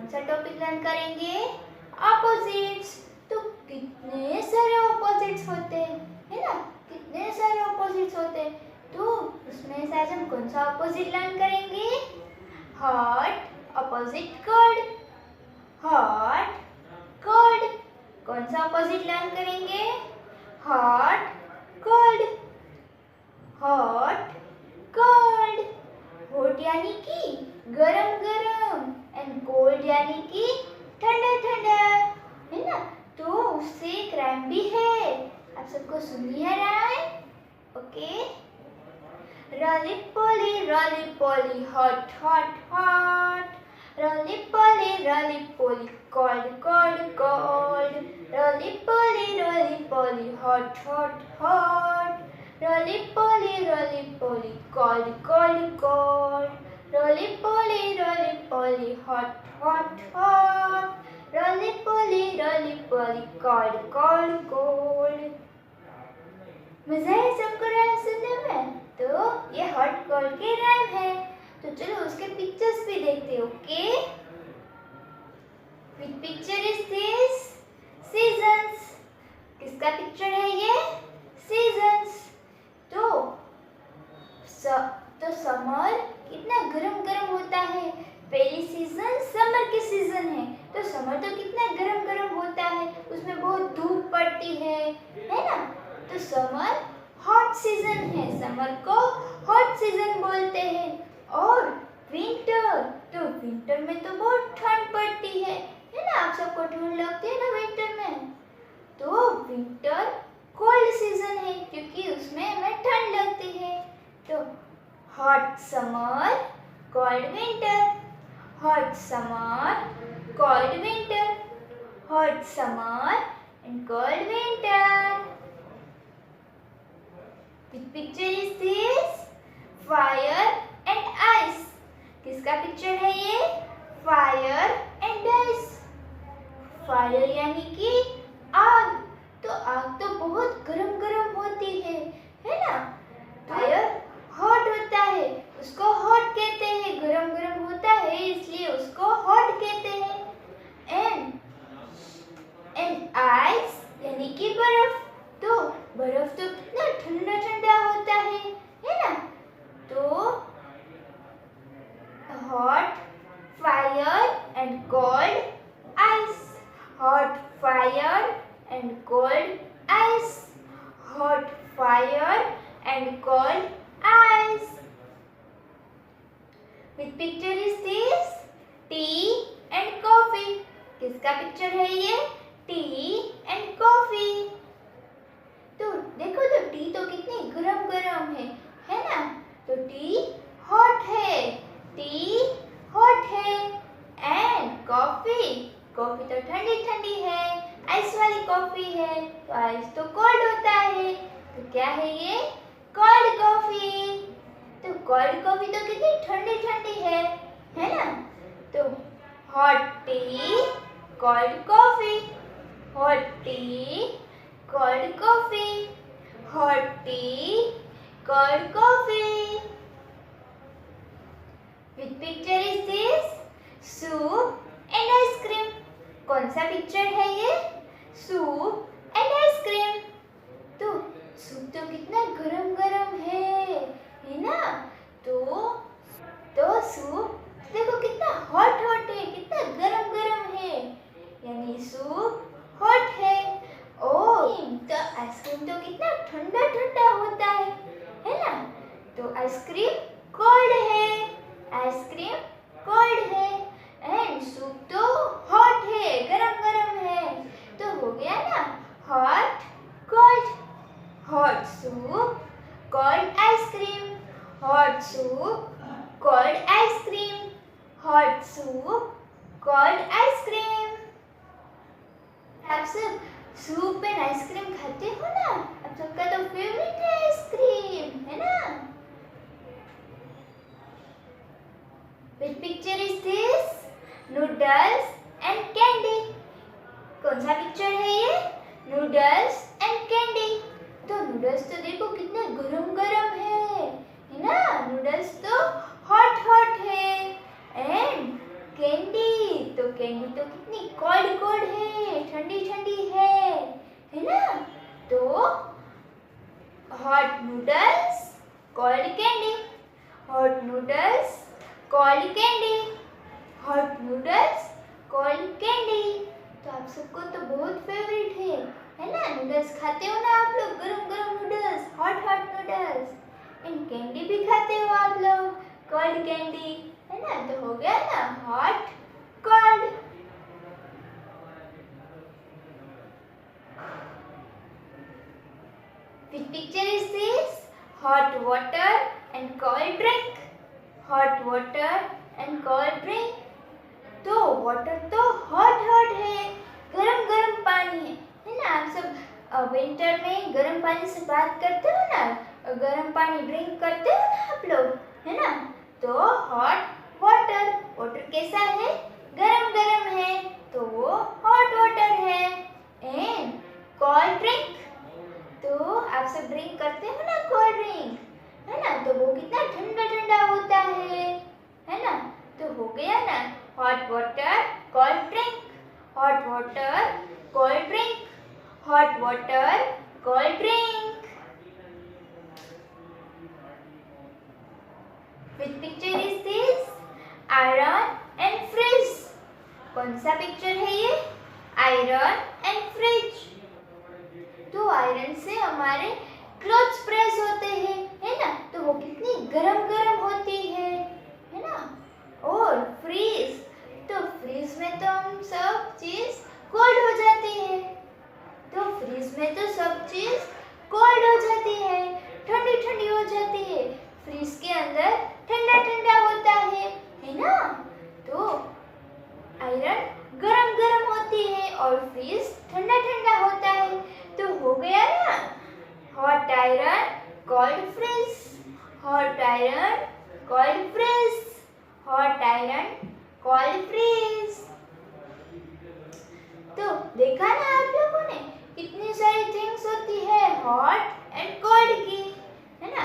कौन सा topic learn करेंगे? ऑपोजिट्स। तो कितने सारे ऑपोजिट्स होते हैं, है ना? कितने सारे ऑपोजिट्स होते हैं। तो उसमें से आज हम कौन सा ऑपोजिट लर्न करेंगे? Hot opposite cold. Hot cold. कौन सा ऑपोजिट लर्न करेंगे? Hot cold. Hot cold. Hot यानी कि गरम गरम एंड कोल्ड यानी कि ठंडा ठंडा, है ना? तो उससे एक राइम भी है, आप सबको सुनी है राइम? ओके। रोली पोली हॉट हॉट हॉट, रोली पोली कोल्ड कोल्ड कोल्ड, रोली पोली हॉट हॉट हॉट, रोली पोली कोल्ड कोल्ड कोल्ड, रोली पोली हॉट हॉट हॉट, रोली पोली कोल्ड कोल्ड कोल्ड। मजा है सबको राइम सुनने में? तो ये हॉट कोल्ड के राइम है। तो चलो उसके पिक्चर्स भी देखते हैं। Okay, which picture is this? Seasons. किसका पिक्चर है ये? सीजन्स। तो समर कितना गरम गरम होता है। पहली सीजन समर की सीजन है। तो समर तो कितना गरम गरम होता है, उसमें बहुत धूप पड़ती है ना? तो समर हॉट सीजन है, समर को हॉट सीजन बोलते हैं। और विंटर, तो विंटर में तो बहुत ठंड पड़ती है ना? आप सबको ठंड लगती है ना विंटर में? तो विंटर कोल्ड सीजन है क्योंकि उसमें हमें ठंड लगती है। तो hot summer cold winter, hot summer cold winter, hot summer and cold winter. Which picture is this? Fire and ice. किसका पिक्चर है ये? Fire and ice. Fire यानी कि आग। तो आग तो बहुत गरम गरम होती है ना? फायर हॉट होता है, उसको हॉट कहते हैं। गरम गरम होता है इसलिए उसको हॉट कहते हैं। एंड आइस यानी कि बर्फ। तो बर्फ तो कितना ठंडा ठंडा होता है ना? तो hot fire and cold ice, hot fire and cold ice, hot fire and cold ice. Which picture is this? Tea and coffee. किसका पिक्चर है ये? T and coffee. तो देखो, तो टी तो कितनी गरम गरम है ना? तो टी हॉट है, टी हॉट है। एंड कॉफी, कॉफी तो ठंडी ठंडी है, आइस वाली कॉफी है। तो आइस तो कोल्ड होता है, तो क्या है ये? Cold coffee. तो कोल्ड कॉफी तो कितनी ठंडी ठंडी है ना? तो hot T cold coffee, hot T cold coffee, hot T cold coffee. Which picture is this? Soup and ice cream. कौन सा पिक्चर है ये? Soup and ice cream. तो सूप तो कितना गरम गरम है ना? तो सूप देखो कितना हॉट हॉट है, कितना गरम गरम है, यानी सूप हॉट है। तो आइसक्रीम तो कितना ठंडा ठंडा होता है ना? तो आइसक्रीम कोल्ड है, आइसक्रीम कोल्ड है। एंड सूप तो हॉट है, गरम गरम है। तो हो गया ना hot cold, hot soup cold ice cream, hot soup cold ice cream, hot soup cold ice cream. आप सब सूप एंड आइसक्रीम खाते हो ना? आप सबका तो फेवरेट है आइसक्रीम, है ना? Which picture is this? Noodles and candy. कौन सा पिक्चर है ये? Noodles and candy. तो नूडल्स तो देखो कितने गरम गरम है ना? नूडल्स तो हॉट हॉट है। एंड कैंडी, तो noodles called candy. Hot noodles called candy. Hot noodles called candy. तो आप सबको तो बहुत फेवरेट है ना? नूडल्स खाते हो ना आप लोग, गरम गरम noodles, hot hot noodles. And candy भी खाते हो आप लोग, कोल्ड कैंडी, है ना? तो हो गया ना hot cold. Which picture is this? Hot water and cold drink. Hot water and cold drink. तो वाटर तो हॉट हॉट है, गरम गरम पानी है ना? आप सब विंटर में गरम पानी से बात करते हो ना, गरम पानी ड्रिंक करते हो ना आप लोग, है ना? तो हॉट वाटर, वाटर कैसा है? गरम गरम है, तो वो हॉट वाटर है. एंड कोल्ड ड्रिंक, तो आप सब ड्रिंक करते हो ना कोल्ड ड्रिंक, है ना? तो वो कितना ठंडा ठंडा होता है ना? तो हो गया ना hot water cold drink. Hot water cold drink. Hot water cold drink. Which picture is this? Iron and fridge. कौन सा पिक्चर है ये? Iron and fridge. तो आयरन से हमारे क्लोथ्स प्रेस होते हैं, है ना? तो वो कितनी गरम गरम होती है ना? और फ्रीज, तो फ्रीज में तो हम सब चीज कोल्ड हो जाती है. तो फ्रीज में तो सब चीज कोल्ड हो जाती है, ठंडी ठंडी हो जाती है. फ्रीज के अंदर ठंडा ठंडा होता है ना? तो आयरन गरम गरम होती है और फ्रीज ठंडा ठंडा होता है. तो हो गया ना hot iron cold freeze. Hot iron cold freeze. Hot iron cold freeze. तो देखा ना आप लोगों ने कितनी सारी थिंग्स होती है हॉट एंड कोल्ड की, है ना?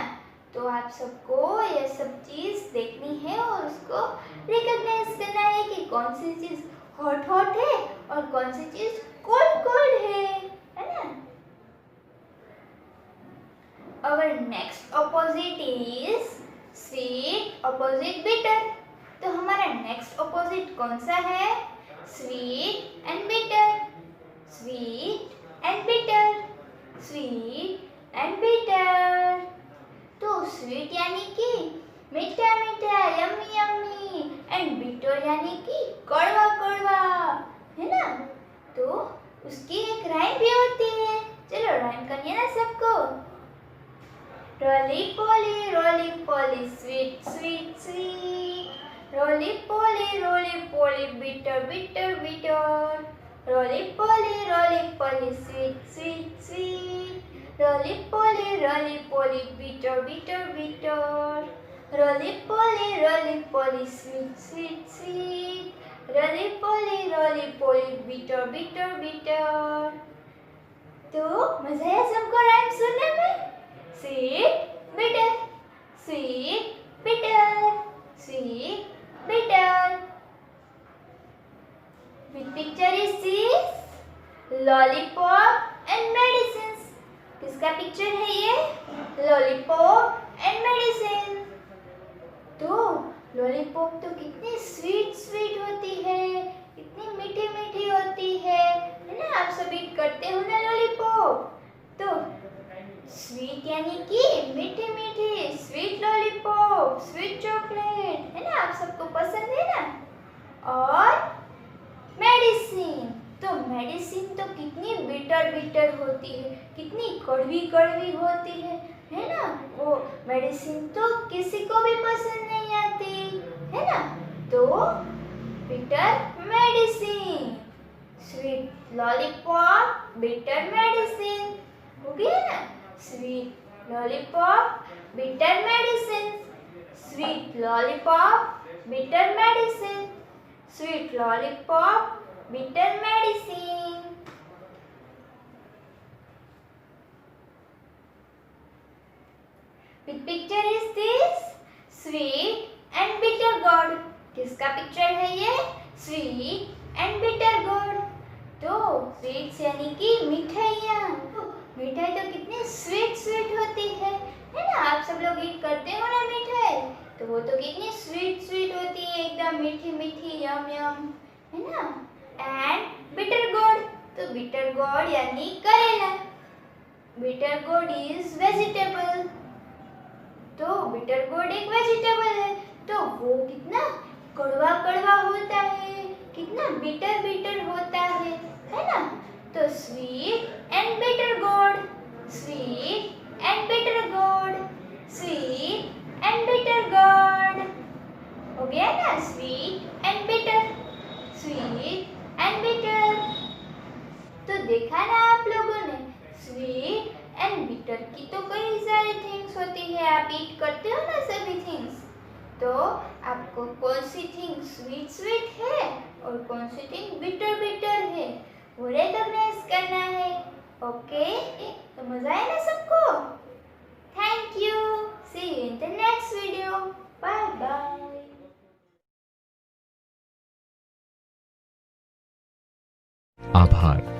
तो आप सबको ये सब चीज देखनी है और उसको रिकॉग्नाइज करना है कि कौन सी चीज हॉट हॉट है और कौन सी चीज कोल्ड कोल्ड है ना? Our next opposite is sweet opposite bitter. तो हमारा नेक्स्ट ऑपोजिट कौन सा है? Sweet and bitter. Sweet and bitter. Sweet and bitter. तो स्वीट यानी कि मीठा मीठा, यम्मी यम्मी, एंड बिटर यानी कि कड़वा कड़वा, है ना? तो उसकी एक राइम भी होती है. चलो राइम करिए ना सबको. रोली पोली स्वीट स्वीट स्वीट. रोली पोली बिटर बिटर बिटर. रोली पोली स्वीट स्वीट स्वीट. रोली पोली बिटर बिटर बिटर. रोली पोली स्वीट स्वीट स्वीट. रोली पोली बिटर बिटर बिटर. तो मजा आया सबको राइम सुनने में? Sweet bitter, sweet bitter, sweet bitter. Which picture is this? Lollipop and medicines. किसका picture है ये? Lollipop and medicine. तो लॉलीपॉप तो कितनी स्वीट स्वीट होती है, कितनी मीठी मीठी होती है ना? आप सब ईट करते हो ना लॉलीपॉप. तो स्वीट यानी कि मीठी मीठी, स्वीट लॉलीपॉप, स्वीट चॉकलेट, है ना? आप सबको पसंद है ना? और मेडिसिन, तो मेडिसिन तो कितनी बिटर बिटर होती है, कितनी कड़वी कड़वी होती है ना? वो मेडिसिन तो किसी को भी पसंद नहीं आती, है ना? तो bitter medicine. Sweet lollipop, bitter medicine. हो गया ना? Sweet lollipop, bitter medicine. Sweet lollipop, bitter medicine. Sweet lollipop, bitter medicine. Which picture is this? Sweet and bitter gourd. किसका पिक्चर है ये? Sweet and bitter gourd. तो sweets यानी कि मिठाइयाँ. मिठाई तो कितनी स्वीट स्वीट होती है सब लोग ईट करते हो ना मिठाई, तो वो तो कितनी स्वीट स्वीट होती है, एकदम मीठी मीठी, यम यम, है ना। एंड बिटर गोड, तो बिटर गोड यानी करेला। बिटर गोड इज वेजिटेबल, तो बिटर गोड एक वेजिटेबल है, तो वो कितना कड़वा कड़वा होता है, कितना बिटर बिटर होता है ना। तो स्वीट एंड बिटर गोड, स्वीट एंड बिटर गोड, स्वीट एंड बिटर गोड, हो गया ना, sweet and bitter, sweet and bitter. तो देखा ना आप लोगों ने, स्वीट एंड बिटर की तो कई सारी थिंग्स होती है, आप ईट करते हो ना सभी थिंग्स, तो आपको कौन सी थिंग स्वीट स्वीट है और कौन सी थिंग बिटर बिटर है वो रिकॉग्नाइज करना है। ओके, तो मजा आया ना सबको? Thank you, see you in the next video, bye bye. आभार।